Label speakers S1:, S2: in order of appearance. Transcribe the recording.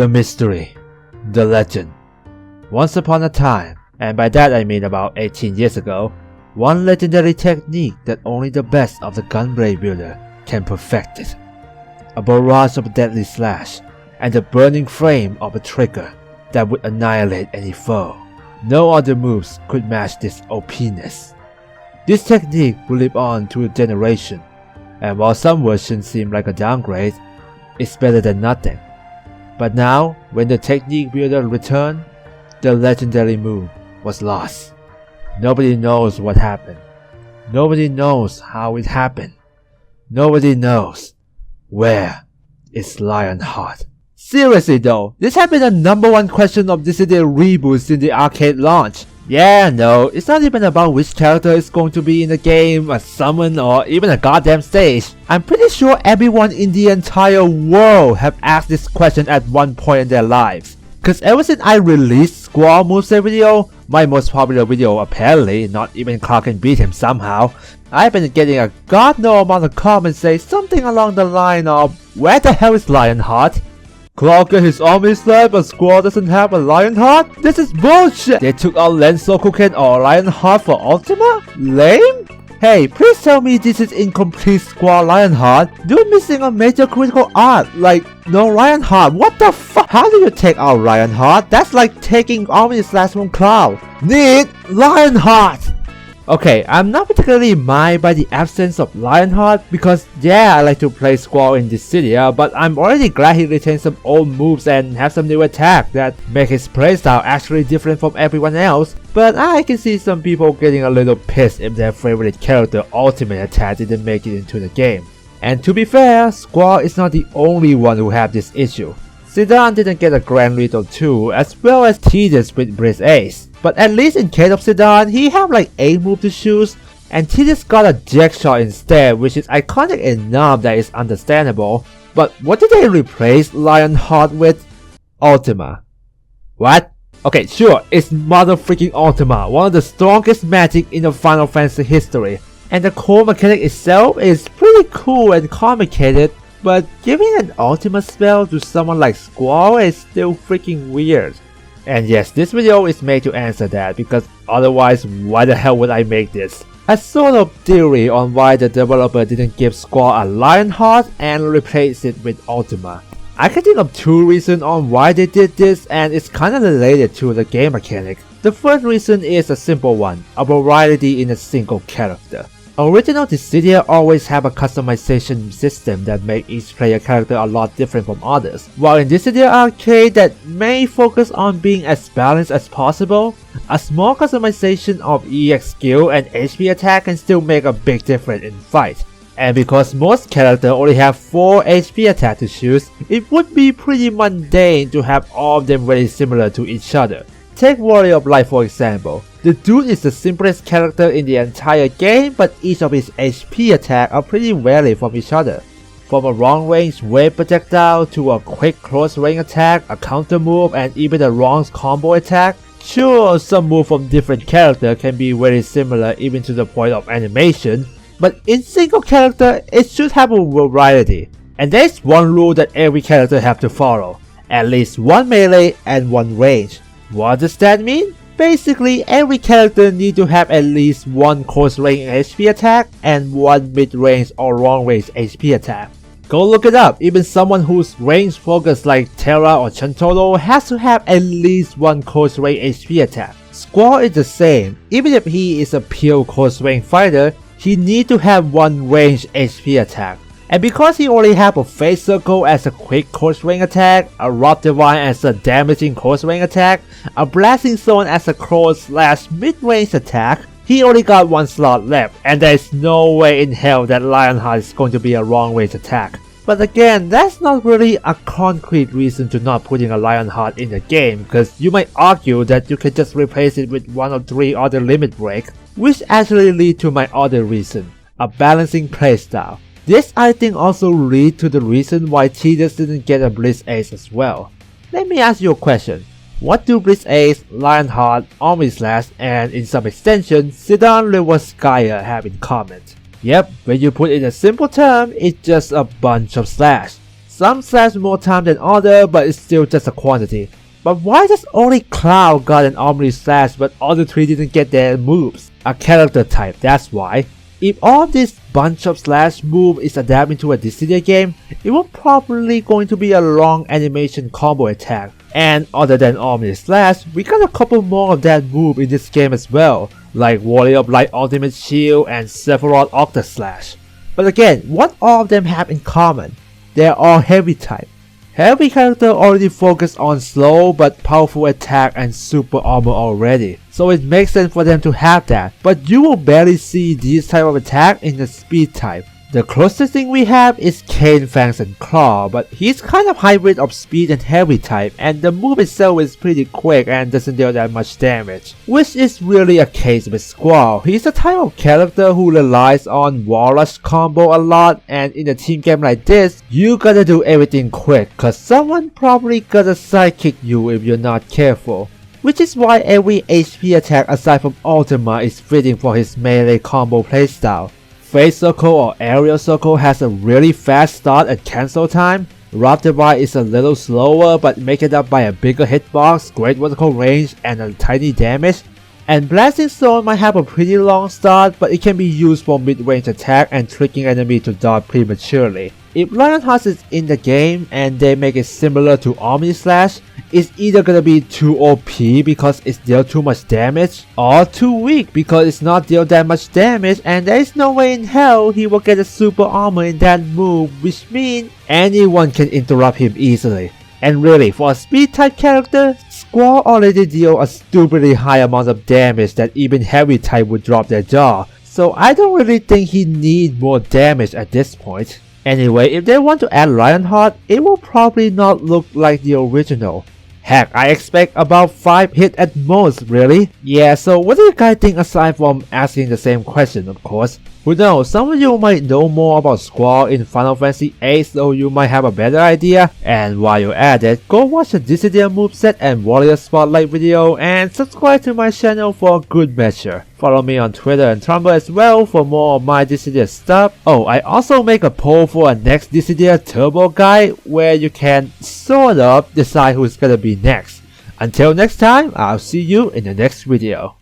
S1: The mystery, the legend. Once upon a time, and by that I mean about 18 years ago, one legendary technique that only the best of the gunblade builder can perfect it. A barrage of deadly slash, and the burning flame of a trigger that would annihilate any foe. No other moves could match this OP-ness. This technique will live on to a generation, and while some versions seem like a downgrade, it's better than nothing. But now, when the technique builder returned, the legendary move was lost. Nobody knows what happened. Nobody knows how it happened. Nobody knows where is Lionheart. Seriously though, this has been the #1 question of Dissidia reboots in the arcade launch. Yeah, no, it's not even about which character is going to be in the game, a summon, or even a goddamn stage. I'm pretty sure everyone in the entire world have asked this question at one point in their lives. Cause ever since I released Squall Moveset video, my most popular video apparently, not even Clark can beat him somehow, I've been getting a god no amount of comments say something along the line of, where the hell is Lionheart? Clark get his army slap but Squall doesn't have a Lionheart? This is bullshit! They took out Lensokuken or Lionheart for Ultima? Lame? Hey, please tell me this is incomplete Squall Lionheart. You're missing a major critical art, like no Lionheart. What the fuck? How do you take out Lionheart? That's like taking army slash from Cloud. Need Lionheart! Okay, I'm not particularly mind by the absence of Lionheart because yeah, I like to play Squall in Dissidia, but I'm already glad he retains some old moves and has some new attack that make his playstyle actually different from everyone else. But I can see some people getting a little pissed if their favorite character ultimate attack didn't make it into the game. And to be fair, Squall is not the only one who have this issue. Zidane didn't get a Grand Lethal too, as well as Tidus with Blitz Ace. But at least in case of Zidane, he have like 8 moves to choose, and Tidus got a Jack Shot instead, which is iconic enough that it's understandable. But what did they replace Lionheart with? Ultima. What? Okay, sure, it's mother freaking Ultima, one of the strongest magic in the Final Fantasy history. And the core mechanic itself is pretty cool and complicated, but giving an Ultima spell to someone like Squall is still freaking weird. And yes, this video is made to answer that, because otherwise why the hell would I make this? A sort of theory on why the developer didn't give Squall a Lionheart and replace it with Ultima. I can think of 2 reasons on why they did this, and it's kinda related to the game mechanic. The first reason is a simple one, a variety in a single character. Original Dissidia always have a customization system that make each player character a lot different from others, while in Dissidia Arcade that may focus on being as balanced as possible. A small customization of EX skill and HP attack can still make a big difference in fight. And because most characters only have 4 HP attack to choose, it would be pretty mundane to have all of them very similar to each other. Take Warrior of Light for example. The dude is the simplest character in the entire game, but each of his HP attack are pretty varied from each other. From a long range wave projectile to a quick close range attack, a counter move, and even a wrong combo attack. Sure, some moves from different characters can be very similar even to the point of animation, but in single character it should have a variety. And there's one rule that every character have to follow, at least 1 melee and 1 range. What does that mean? Basically, every character need to have at least 1 close range HP attack and 1 mid range or long range HP attack. Go look it up, even someone who's range focused like Terra or Chuntolo has to have at least 1 close range HP attack. Squall is the same, even if he is a pure close range fighter, he need to have 1 range HP attack. And because he only have a Phase Circle as a quick close range attack, a Rock Divine as a damaging close range attack, a Blasting Zone as a close / mid range attack, he only got 1 slot left, and there is no way in hell that Lionheart is going to be a long range attack. But again, that's not really a concrete reason to not putting a Lionheart in the game, because you might argue that you can just replace it with 1 or 3 other limit break, which actually lead to my other reason, a balancing playstyle. This I think also leads to the reason why Tidus didn't get a Blitz Ace as well. Let me ask you a question. What do Blitz Ace, Lionheart, Army Slash, and in some extension, Zidane Lewaskaya have in common? Yep, when you put it in a simple term, it's just a bunch of slash. some slash more time than other, but it's still just a quantity. But why does only Cloud got an Omni Slash but other 3 didn't get their moves? A character type, that's why. If all this bunch of slash move is adapted into a Dissidia game, it will probably going to be a long animation combo attack. And other than Omni Slash, we got a couple more of that move in this game as well, like Warrior of Light Ultimate Shield and Sephiroth Octa Slash. But again, what all of them have in common? They're all heavy type. Heavy character already focus on slow but powerful attack and super armor already, so it makes sense for them to have that, but you will barely see these type of attack in the speed type. The closest thing we have is Cane Fangs and Claw, but he's kind of hybrid of speed and heavy type, and the move itself is pretty quick and doesn't deal that much damage, which is really a case with Squall. He's the type of character who relies on wall rush combo a lot, and in a team game like this, you gotta do everything quick, cause someone probably gotta sidekick you if you're not careful. Which is why every HP attack aside from Ultima is fitting for his melee combo playstyle. Phase Circle or Aerial Circle has a really fast start and cancel time. Rock Divide is a little slower but make it up by a bigger hitbox, great vertical range, and a tiny damage. And Blasting Stone might have a pretty long start, but it can be used for mid-range attack and tricking enemy to dodge prematurely. If Lionheart is in the game and they make it similar to Omni Slash, it's either gonna be too OP because it's deal too much damage, or too weak because it's not deal that much damage, and there is no way in hell he will get a super armor in that move, which means anyone can interrupt him easily. And really, for a speed type character, Squall already deal a stupidly high amount of damage that even heavy type would drop their jaw, so I don't really think he need more damage at this point. Anyway, if they want to add Lionheart, it will probably not look like the original. Heck, I expect about 5 hits at most, really? Yeah, so what do you guys think aside from asking the same question, of course? Who knows, some of you might know more about Squall in Final Fantasy VIII, so you might have a better idea. And while you're at it, go watch the Dissidia moveset and Warrior Spotlight video, and subscribe to my channel for good measure. Follow me on Twitter and Tumblr as well for more of my Dissidia stuff. Oh, I also make a poll for a next Dissidia Turbo guide where you can sort of decide who's gonna be next. Until next time, I'll see you in the next video.